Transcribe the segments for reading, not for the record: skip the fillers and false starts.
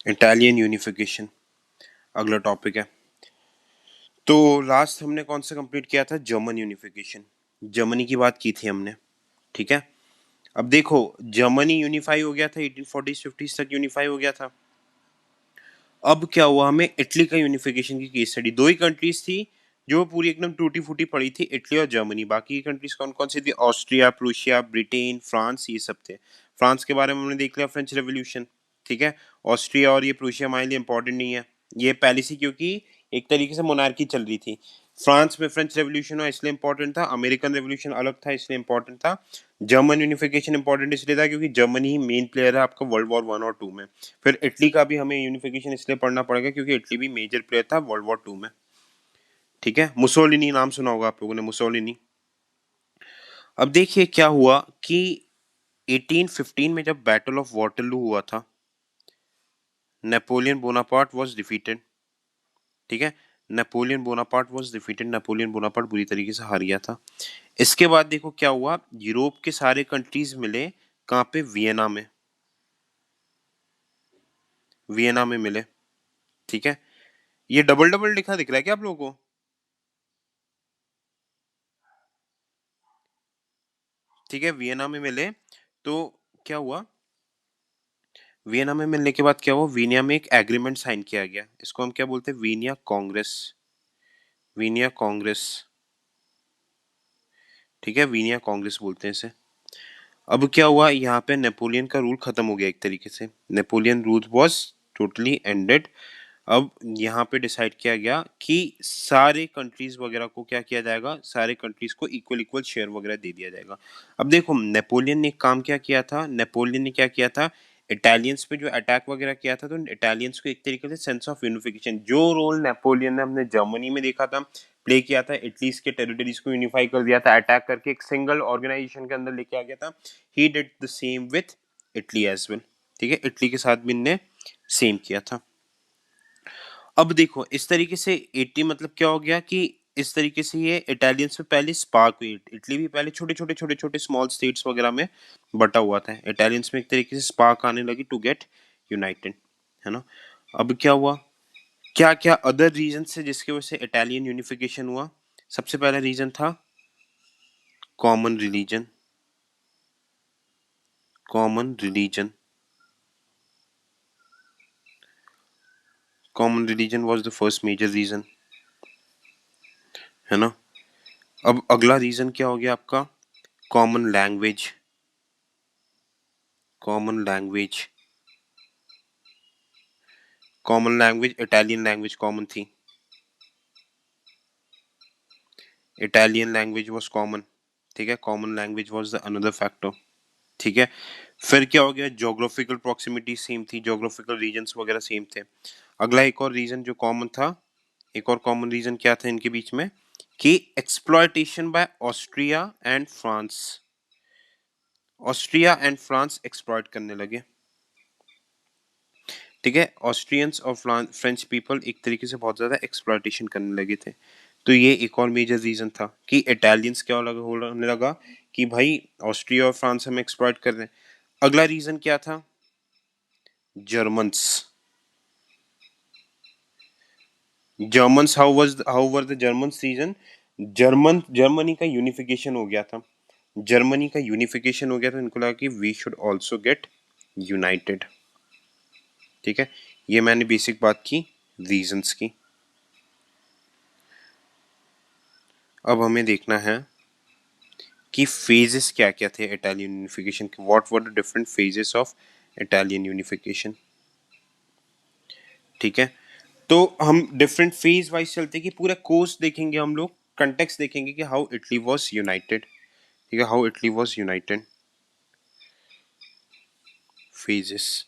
Italian unification अगला topic है। तो लास्ट हमने कौन सा कंप्लीट किया था? German unification. जर्मनी की बात की थी हमने, ठीक है। अब देखो, जर्मनी यूनिफाई हो गया था, 1840s 50s तक यूनिफाई हो गया था। अब क्या हुआ, हमें इटली का यूनिफिकेशन की केस स्टडी। दो ही कंट्रीज थी जो पूरी एकदम टूटी फूटी पड़ी थी, इटली और जर्मनी। बाकी की कंट्रीज कौन कौन सी थी? ऑस्ट्रिया, प्रूशिया, ब्रिटेन, फ्रांस, ये सब थे। फ्रांस के बारे में हमने देख लिया, फ्रेंच रेवोल्यूशन, ठीक है। ऑस्ट्रिया और ये प्रूशिया हमारे लिए इंपॉर्टेंट नहीं है, ये पहले से, क्योंकि एक तरीके से मोनार्की चल रही थी। फ्रांस में फ्रेंच रेवोल्यूशन हुआ इसलिए इंपॉर्टेंट था, अमेरिकन रेवोल्यूशन अलग था इसलिए इंपॉर्टेंट था। जर्मन यूनिफिकेशन इंपॉर्टेंट इसलिए था क्योंकि जर्मनी ही मेन प्लेयर है आपका वर्ल्ड वॉर 1 और 2 में। फिर इटली का भी हमें यूनिफिकेशन इसलिए पढ़ना पड़ेगा क्योंकि इटली भी मेजर प्लेयर था वर्ल्ड वॉर 2 में, ठीक है। मुसोलिनी नाम सुना होगा आप लोगों ने, मुसोलिनी। अब देखिए क्या हुआ कि 1815 में जब बैटल ऑफ वाटरलू हुआ था, नेपोलियन बोनापार्ट वाज डिफीटेड, ठीक है। Napoleon Bonaparte was defeated, Napoleon Bonaparte बुरी तरीके से हार गया था। इसके बाद देखो क्या हुआ, यूरोप के सारे कंट्रीज मिले कहाँ पे? वियना में, वियना में मिले, ठीक है। ये डबल डबल लिखा दिख रहा है क्या आप लोगों को? ठीक है, वियना में मिले। तो क्या हुआ, वियना में मिलने के बाद क्या हुआ, वियना में एक एग्रीमेंट साइन किया गया, इसको हम क्या बोलते हैं? वियना कांग्रेस, वियना कांग्रेस, ठीक है, वियना कांग्रेस बोलते हैं इसे। अब क्या हुआ, यहाँ पे नेपोलियन का रूल खत्म हो गया एक तरीके से, Napoleon rule was totally ended. अब यहाँ पे डिसाइड किया गया कि सारे कंट्रीज वगैरह को क्या किया जाएगा, सारे कंट्रीज को इक्वल इक्वल शेयर वगैरह दे दिया जाएगा। अब देखो, नेपोलियन ने एक काम क्या किया था, नेपोलियन ने क्या किया था, इटालियंस पे जो अटैक वगैरह किया था, तो इटालियंस को एक तरीके से सेंस ऑफ यूनिफिकेशन, जो रोल नेपोलियन ने हमने जर्मनी में देखा था, प्ले किया था, इटलीज के टेरिटरीज को यूनिफाई कर दिया था, अटैक करके एक सिंगल ऑर्गेनाइजेशन के अंदर लेके आ गया था, he did the same with Italy as well, ठीक है। इटली के साथ भी इनने सेम किया था। अब देखो इस तरीके से 80 मतलब क्या हो गया कि इस तरीके से ये इटालियंस में पहले स्पार्क हुई, इटली भी पहले छोटे छोटे स्मॉल स्टेट्स वगैरह में बटा हुआ था, इटालियंस में एक तरीके से स्पार्क आने लगी टू गेट यूनाइटेड, है ना। अब क्या हुआ, क्या क्या अदर रीजन से जिसकी वजह से इटालियन यूनिफिकेशन हुआ? सबसे पहला रीजन था common religion, common religion, common religion was the first major reason, है ना। अब अगला रीजन क्या हो गया आपका? Common language, common language, common language, Italian language common थी, इटालियन लैंग्वेज वाज कॉमन, ठीक है, common language was the another factor, ठीक है। फिर क्या हो गया, ज्योग्राफिकल प्रॉक्सिमिटी सेम थी, ज्योग्राफिकल रीजन्स वगैरह सेम थे। अगला एक और रीजन जो कॉमन था, एक और कॉमन रीजन क्या था इनके बीच में, कि exploitation bye Austria and France, Austria and France exploit करने लगे, ठीक है। ऑस्ट्रियंस और फ्रेंच पीपल एक तरीके से बहुत ज्यादा एक्सप्लॉयटेशन करने लगे थे। तो ये एक और मेजर रीजन था कि इटालियंस क्या होने लगा कि भाई ऑस्ट्रिया और फ्रांस हम एक्सप्लॉयट कर रहे हैं। अगला रीजन क्या था? Germans, Germans how were the Germans reason? Germany का यूनिफिकेशन हो गया था, जर्मनी का यूनिफिकेशन हो गया था, इनको लगा कि we should also get united, ठीक है। ये मैंने बेसिक बात की रीजंस की। अब हमें देखना है कि फेजेस क्या क्या थे इटालियन यूनिफिकेशन के, what were the different phases of Italian unification, ठीक है। तो हम डिफरेंट फेज वाइज चलते कि पूरा कोर्स देखेंगे हम लोग, कंटेक्स्ट देखेंगे कि हाउ इटली वाज यूनाइटेड, ठीक है, how Italy was United, phases,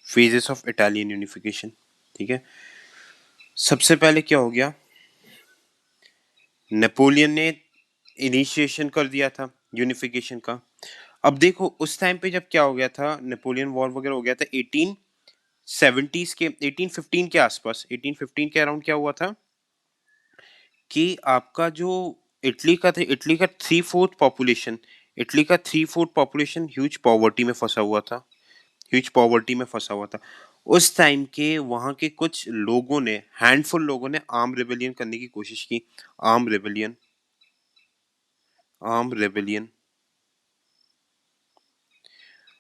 phases of Italian unification, ठीक है। सबसे पहले क्या हो गया, नेपोलियन ने इनिशिएशन कर दिया था यूनिफिकेशन का। अब देखो उस टाइम पे जब क्या हो गया था, नेपोलियन वॉर वगैरह हो गया था 1870s के, 1815 के आसपास, 1815 के अराउंड क्या हुआ था कि आपका जो इटली का था, इटली का 3/4 पॉपुलेशन इटली का 3/4 पॉपुलेशन ह्यूज पॉवर्टी में फंसा हुआ था, ह्यूज पॉवर्टी में फंसा हुआ था। उस टाइम के वहां के कुछ लोगों ने, हैंडफुल लोगों ने आर्म रेबेलियन करने की कोशिश की। Arm rebellion, arm rebellion,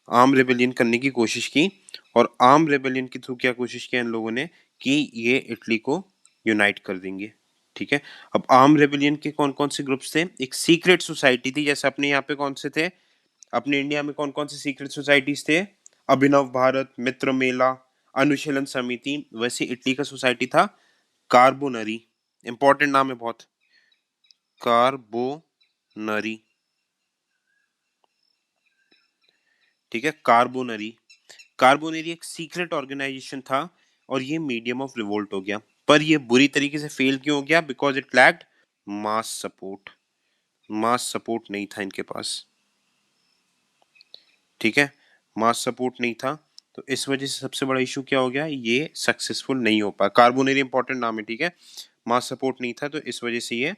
arm rebellion करने की कोशिश की। और आर्म रेबेलियन के थ्रू क्या कोशिश किया इन लोगों ने कि ये इटली को यूनाइट कर देंगे। ठीक है, अब आर्म रेबेलियन के कौन कौन से ग्रुप्स थे? एक सीक्रेट सोसाइटी थी, जैसे अपने यहाँ पे कौन से थे, अपने इंडिया में कौन कौन से सीक्रेट सोसाइटीज थे? अभिनव भारत, मित्र मेला, अनुशीलन समिति। वैसे इटली का सोसाइटी था कार्बोनरी। इंपॉर्टेंट नाम है बहुत, कार्बोनरी। ठीक है, कार्बोनरी। कार्बोनरी एक सीक्रेट ऑर्गेनाइजेशन था और ये मीडियम ऑफ रिवोल्ट हो गया, पर ये बुरी तरीके से फेल क्यों हो गया? Because it lacked mass support. Mass support नहीं था इनके पास। ठीक है, मास सपोर्ट नहीं था, तो इस वजह से सबसे बड़ा इशू क्या हो गया? ये सक्सेसफुल नहीं हो पाया। कार्बोनरी इंपॉर्टेंट नाम है, ठीक है। मास सपोर्ट नहीं था तो इस वजह से ये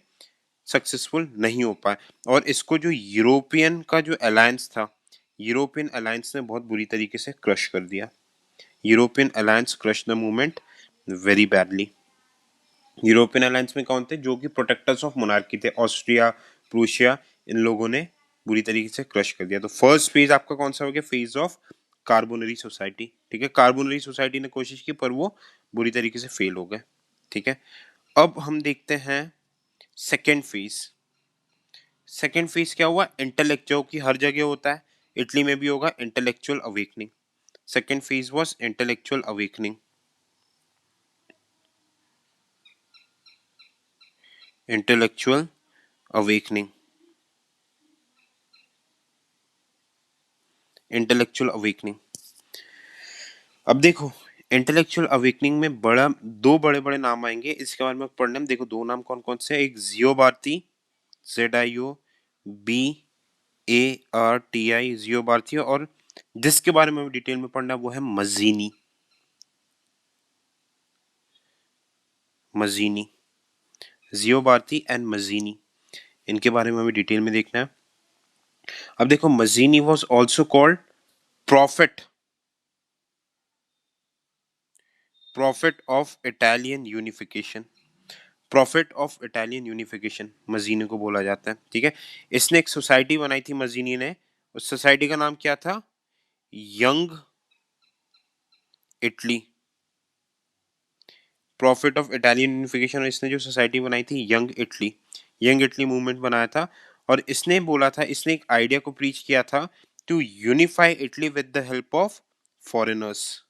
सक्सेसफुल नहीं हो पाया। और इसको जो यूरोपियन का जो अलायंस था, यूरोपियन अलायंस ने बहुत बुरी तरीके से क्रश कर दिया। European alliance crush the movement very badly. European alliance में कौन थे? जो कि प्रोटेक्टर्स ऑफ मोनार्की थे, ऑस्ट्रिया, प्रूशिया, इन लोगों ने बुरी तरीके से क्रश कर दिया। तो फर्स्ट फेज आपका कौन सा हो गया? Phase of Carbonari society. ठीक है, कार्बोनरी सोसाइटी ने कोशिश की पर वो बुरी तरीके से फेल हो गए। ठीक है, अब हम देखते हैं सेकेंड फेज। सेकेंड फेज क्या हुआ? इंटेलेक्चुअल की हर जगह होता है, इटली में भी होगा, intellectual awakening. Second phase was intellectual awakening. Intellectual awakening, intellectual awakening. अब देखो, इंटेलेक्चुअल अवेकनिंग में दो बड़े बड़े नाम आएंगे, इसके बारे में पढ़ने में। देखो दो नाम कौन कौन से हैं। एक जियो भारती, ZIOBARTI, जियो भारती, और जिसके बारे में डिटेल में पढ़ना है वो है मजीनी। मजीनी, जियो भारती एंड मजीनी, इनके बारे में हमें डिटेल में देखना है। अब देखो, Mazzini was also called prophet, prophet of Italian unification. Prophet of Italian unification Mazzini को बोला जाता है। ठीक है, इसने एक सोसाइटी बनाई थी मजीनी ने। उस सोसाइटी का नाम क्या था? Young Italy. Profit of Italian unification, और इसने जो सोसाइटी बनाई थी young Italy, young Italy movement बनाया था। और इसने बोला था, इसने एक आइडिया को प्रीच किया था, to unify Italy with the help of foreigners.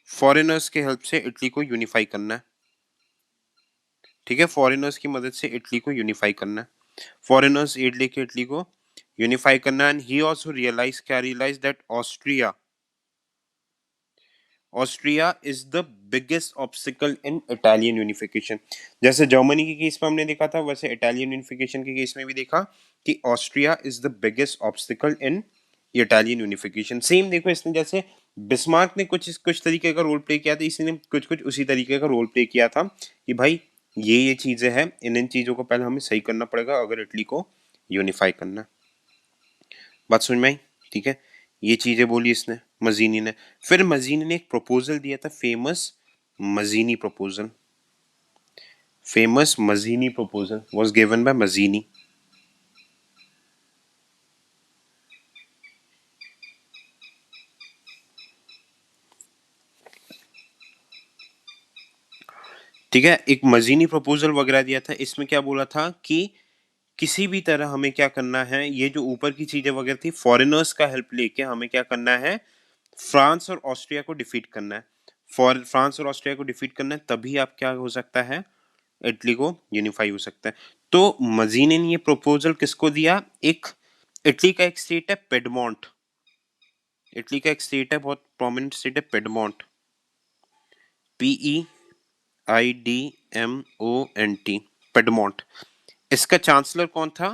Foreigners के हेल्प से इटली को यूनिफाई करना है। ठीक है, फॉरेनर्स की मदद से इटली को यूनिफाई करना है। फॉरेनर्स एड लेके इटली को यूनिफाई करना। एंड ही आल्सो रियलाइज, क्या realise? That Austria, Austria is the biggest obstacle in Italian unification. जैसे जर्मनी के केस में हमने देखा था, वैसे इटालियन यूनिफिकेशन के केस में भी देखा कि Austria is the biggest obstacle in Italian unification. Same देखो, इसने जैसे बिस्मार्क ने कुछ कुछ तरीके का रोल प्ले किया था, इसी ने कुछ कुछ उसी तरीके का रोल प्ले किया था कि भाई ये चीजें हैं, इन चीजों को पहले हमें सही करना पड़ेगा अगर इटली को यूनिफाई करना। बात समझ में आई? ठीक है, ये चीजें बोली इसने, मजीनी ने। फिर मजीनी ने एक प्रपोजल दिया था, famous Mazzini proposal. Famous Mazzini proposal was given by Mazzini. ठीक है, एक मजीनी प्रपोजल वगैरह दिया था। इसमें क्या बोला था कि किसी भी तरह हमें क्या करना है, ये जो ऊपर की चीजें वगैरह थी, फॉरेनर्स का हेल्प लेके हमें क्या करना है? फ्रांस और ऑस्ट्रिया को डिफीट करना है। फॉर फ्रांस और ऑस्ट्रिया को डिफीट करना है, तभी आप क्या हो सकता है? इटली को यूनिफाई हो सकता है। तो मजीनी ने ये प्रपोजल किसको दिया? एक इटली का एक स्टेट है पेडमोंट, इटली का एक स्टेट है, बहुत प्रोमिनेंट स्टेट है, पेडमोंट, PEIDMONT, पेडमोंट। इसका चांसलर कौन था?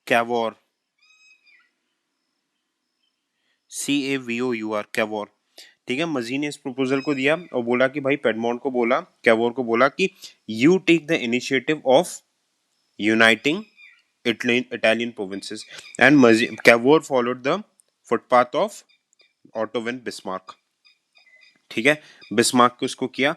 Cavour, CAVOUR, Cavour. ठीक है, मजी ने इस प्रपोजल को दिया और बोला कि भाई पेडमोंट को बोला, कैवोर को बोला कि you take the initiative of uniting Italian provinces, and Cavour followed the footpath of Otto von Bismarck. ठीक है, बिस्मार्क को उसको किया।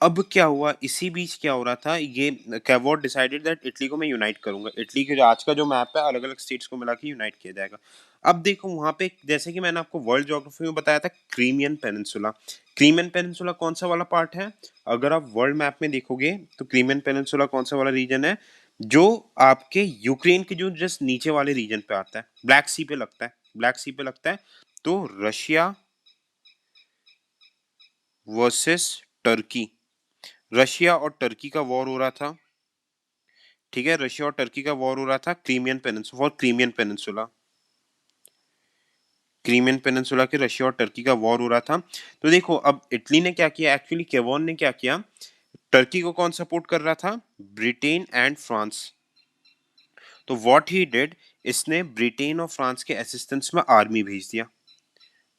अब क्या हुआ, इसी बीच क्या हो रहा था, ये कैवोर डिसाइडेड दैट इटली को मैं यूनाइट करूंगा, इटली के जो आज का जो मैप है अलग अलग स्टेट्स को मिला के यूनाइट किया जाएगा। अब देखो वहां पे जैसे कि मैंने आपको वर्ल्ड ज्योग्राफी में बताया था, क्रीमियन पेनिनसुला, क्रीमियन पेनिनसुला कौन सा वाला पार्ट है, अगर आप वर्ल्ड मैप में देखोगे तो क्रीमियन पेनिनसुला कौन सा वाला रीजन है, जो आपके यूक्रेन के जो जस्ट नीचे वाले रीजन पे आता है, ब्लैक सी पे लगता है, ब्लैक सी पे लगता है। तो रशिया वर्सेस टर्की, रशिया और टर्की का वॉर हो रहा था। ठीक है, रशिया और टर्की का वॉर हो रहा था Crimean peninsula, for Crimean peninsula, Crimean peninsula के रशिया और टर्की का वॉर हो रहा था। तो देखो अब इटली ने क्या किया, एक्चुअली केवॉन ने क्या किया, टर्की को कौन सपोर्ट कर रहा था, ब्रिटेन एंड फ्रांस। तो व्हाट ही डिड, इसने ब्रिटेन और फ्रांस के असिस्टेंस में आर्मी भेज दिया।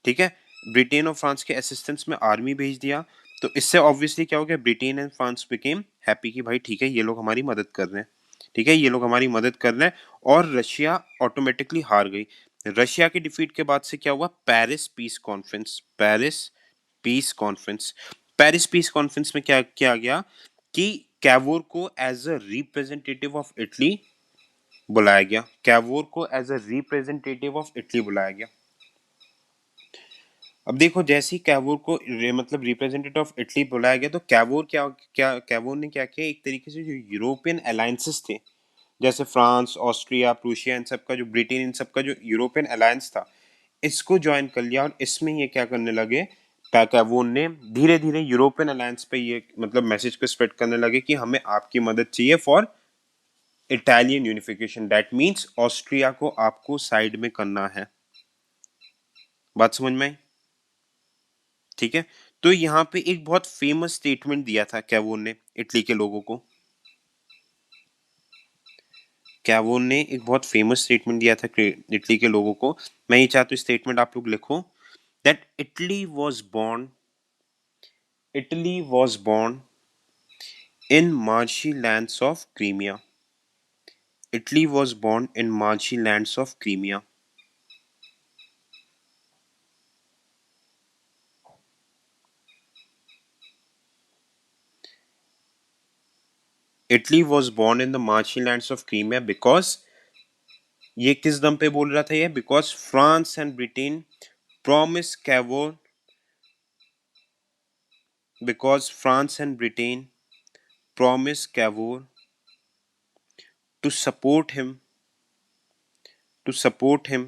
ठीक है, ब्रिटेन और फ्रांस के असिस्टेंस में आर्मी भेज दिया। तो इससे ऑब्वियसली क्या हो गया, Britain and France became happy कि भाई ठीक है ये लोग हमारी मदद कर रहे हैं, ठीक है ये लोग हमारी मदद कर रहे हैं, और रशिया ऑटोमेटिकली हार गई। रशिया के डिफीट के बाद से क्या हुआ, Paris peace conference, Paris peace conference, Paris peace conference में क्या किया गया कि कैवोर को as a representative of Italy बुलाया गया, कैवोर को as a representative of Italy बुलाया गया। अब देखो जैसे ही कैवोर को मतलब रिप्रेजेंटेटिव ऑफ इटली बुलाया गया, तो कैवोर क्या क्या कैवोर ने क्या किया, एक तरीके से जो यूरोपियन अलायंसेस थे, जैसे फ्रांस, ऑस्ट्रिया, प्रूशिया, इन सब का जो ब्रिटेन, इन सब का जो यूरोपियन अलायंस था, इसको ज्वाइन कर लिया, और इसमें ये क्या करने लगे, कैवोर ने धीरे धीरे यूरोपियन अलायंस पे ये मतलब मैसेज को स्प्रेड करने लगे कि हमें आपकी मदद चाहिए for Italian unification, that means Austria को आपको साइड में करना है। बात समझ में आई? ठीक है, तो यहाँ पे एक बहुत फेमस स्टेटमेंट दिया था कैवोन ने इटली के लोगों को, कैवोन ने एक बहुत फेमस स्टेटमेंट दिया था इटली के लोगों को। मैं ये चाहता हूँ स्टेटमेंट आप लोग लिखो, that Italy was born in marshy lands of Crimea, Italy was born in marshy lands of Crimea. Italy was born in the marshy lands of Crimea because, ये किस दम पे बोल रहा था ये, because France and Britain promise Cavour, because France and Britain promised Cavour to support him, to support him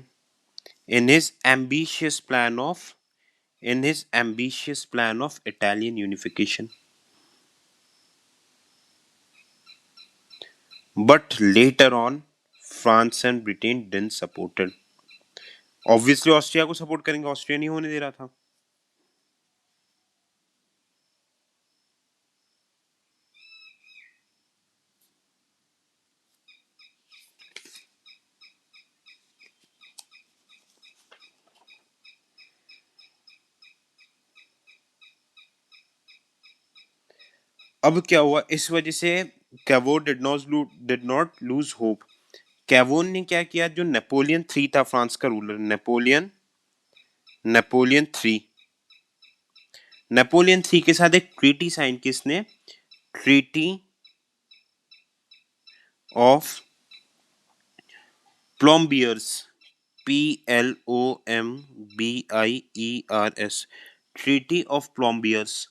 in his ambitious plan of, in his ambitious plan of Italian unification. But later on, France and Britain didn't support it. Obviously Austria को support करेंगे, Austria नहीं होने दे रहा था। अब क्या हुआ, इस वजह से Cavour did not lose hope. Cavour ने क्या किया, जो नेपोलियन थ्री था फ्रांस का ruler, Napoleon Napoleon three, Napoleon three के साथ एक ट्रीटी साइन की इसने, treaty of Plombieres, PLOMBIERS, treaty of Plombieres.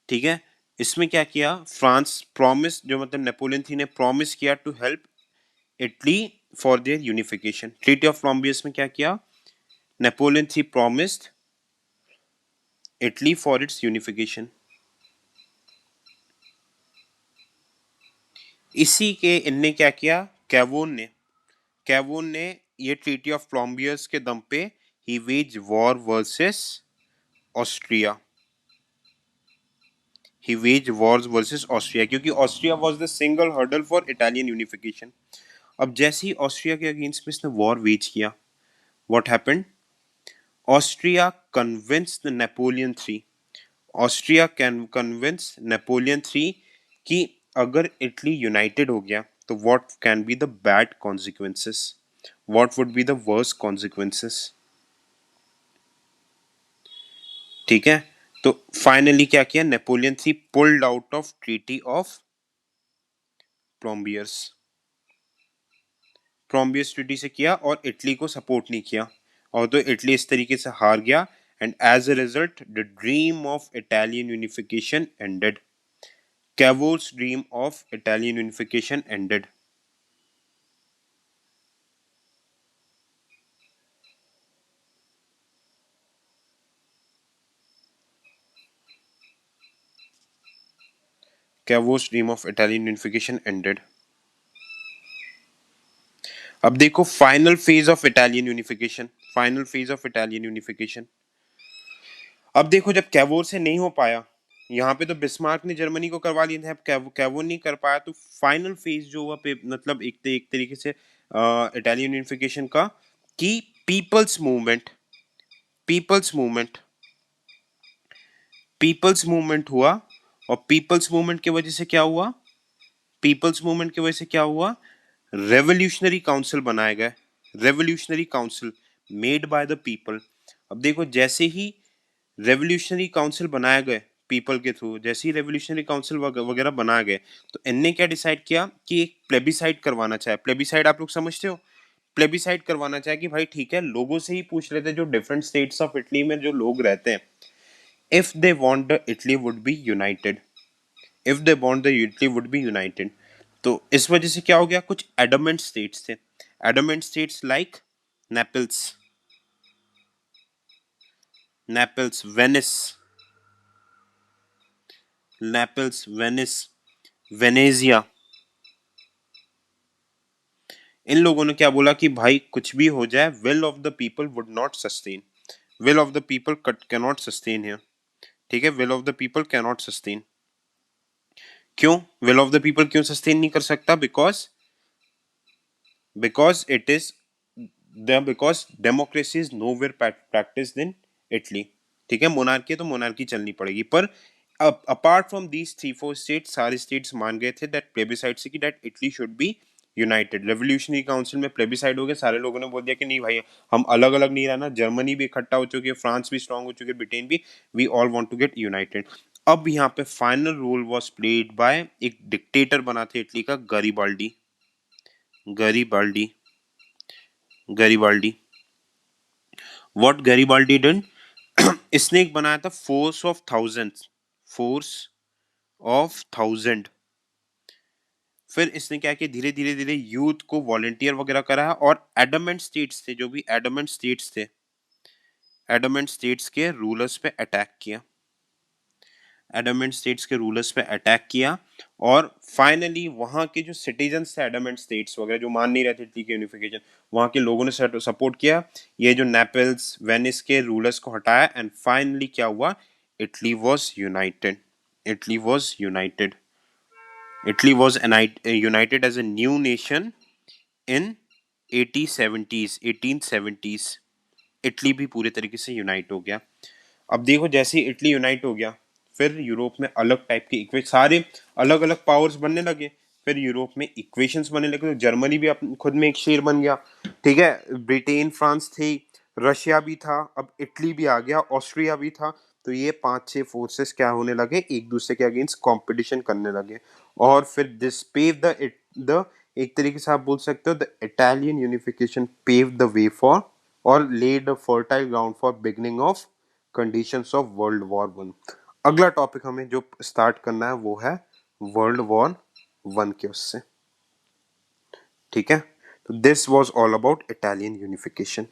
ठीक है, इसमें क्या किया, फ्रांस प्रॉमिस, जो मतलब नेपोलियन थ्री ने प्रॉमिस किया to help Italy for their unification. Treaty of Plombieres में क्या किया, Napoleon three promised Italy for its unification. इसी के इनने क्या किया, कैवोन ने ये ट्रीटी ऑफ प्लॉम्बियर्स के दम पे ही वेज वॉर वर्सेस ऑस्ट्रिया, ही वेज वॉर्स वर्सेस ऑस्ट्रिया, क्योंकि Austria was the single hurdle for Italian unification. अब जैसे ही ऑस्ट्रिया के अगेंस्ट में इसने वॉर वेज किया, what happened, Austria convinced Napoleon three, Austria can convince Napoleon three कि अगर Italy United हो गया तो what can be the bad consequences, what would be the worst consequences. ठीक है, तो फाइनली क्या किया, Napoleon three pulled out of treaty of Plombieres, Plombieres treaty से किया और इटली को सपोर्ट नहीं किया, और तो इटली इस तरीके से हार गया, and as a result the dream of Italian unification ended, Cavour's dream of Italian unification ended. Cavour's dream of Italian unification ended. अब देखो final phase of Italian unification, final phase of Italian unification. अब देखो जब Cavour से नहीं हो पाया, यहाँ पे तो बिस्मार्क ने जर्मनी को करवा लिया था, कैवोर नहीं कर पाया, तो फाइनल फेज जो हुआ मतलब एक तरीके से इटालियन यूनिफिकेशन का, कि people's movement, people's movement, people's movement हुआ, और पीपल्स मूवमेंट की वजह से क्या हुआ, पीपल्स मूवमेंट की वजह से क्या हुआ, रेवोल्यूशनरी काउंसिल बनाए गए, revolutionary council made by the people. अब देखो जैसे ही रेवोल्यूशनरी काउंसिल बनाए गए पीपल के थ्रू, जैसे ही रेवोल्यूशनरी काउंसिल वगैरह बनाए गए, तो इनने क्या डिसाइड किया कि एक प्लेबिसाइड करवाना चाहे, प्लेबिसाइड आप लोग समझते हो, प्लेबिसाइड करवाना चाहे कि भाई ठीक है लोगों से ही पूछ लेते हैं जो डिफरेंट स्टेट्स ऑफ इटली में जो लोग रहते हैं, if they want the Italy would be united, if they want the Italy would be united. तो इस वजह से क्या हो गया, कुछ एडमेंट स्टेट्स थे, adamant states like Naples, Naples Venice, Naples Venice, Venezia, इन लोगों ने क्या बोला कि भाई कुछ भी हो जाए will of the people would not sustain, will of the people can not sustain here. ठीक है, will of the people can not sustain, क्यों विल ऑफ द पीपल क्यों सस्टेन नहीं कर सकता, because because it is the because democracy is nowhere practised in Italy. ठीक है, monarchy तो मोनार्की चलनी पड़ेगी, पर apart from these three four states, सारे स्टेट्स मान गए थे दैट प्लेबिसाइड से कि that Italy should be united. Revolutionary council में प्लेबिसाइड हो गया, सारे लोगों ने बोल दिया कि नहीं भाई हम अलग अलग नहीं रहना, जर्मनी भी इकट्ठा हो चुकी है, फ्रांस भी स्ट्रांग हो चुकी है, ब्रिटेन भी, we all want to get united. अब यहाँ पे final role was played by एक डिक्टेटर बना था इटली का, गरीबाल्डी, गरीबाल्डी, गरीबाल्डी। व्हाट गरीबाल्डी डिड, इसने एक बनाया था force of thousand, force of thousand. फिर इसने क्या किया, धीरे धीरे धीरे यूथ को वॉलेंटियर वगैरह कराया, और एडमेंट स्टेट्स थे, जो भी एडमेंट स्टेट्स थे, एडमेंट स्टेट्स के रूलर्स पे अटैक किया, एडमेंट स्टेट्स के रूलर्स पे अटैक किया, और फाइनली वहां के जो सिटीजन्स थे एडमेंट स्टेट्स वगैरह जो मान नहीं रहे थे इटली के यूनिफिकेशन, वहां के लोगों ने सपोर्ट किया, ये जो नेपल्स वेनिस के रूलर्स को हटाया, एंड फाइनली क्या हुआ, Italy was united, Italy was united, Italy was united as a new nation in 1870s, 1870s। Italy भी पूरे तरीके से यूनाइट हो गया। अब देखो जैसे ही इटली यूनाइट हो गया, फिर यूरोप में अलग टाइप के इक्वेशन, सारे अलग अलग पावर्स बनने लगे, फिर यूरोप में इक्वेशंस बनने लगे, तो जर्मनी भी अपने खुद में एक शेर बन गया। ठीक है, ब्रिटेन फ्रांस थी, रशिया भी था, अब इटली भी आ गया, ऑस्ट्रिया भी था, तो ये पांच छह फोर्सेस क्या होने लगे, एक दूसरे के अगेंस्ट कंपटीशन करने लगे, और फिर दिस पेव द एक तरीके से आप बोल सकते हो the Italian unification pave the way for, और laid a fertile ground for beginning of conditions of World War One। अगला टॉपिक हमें जो स्टार्ट करना है वो है वर्ल्ड वॉर वन के उससे। ठीक है, तो this was all about Italian unification.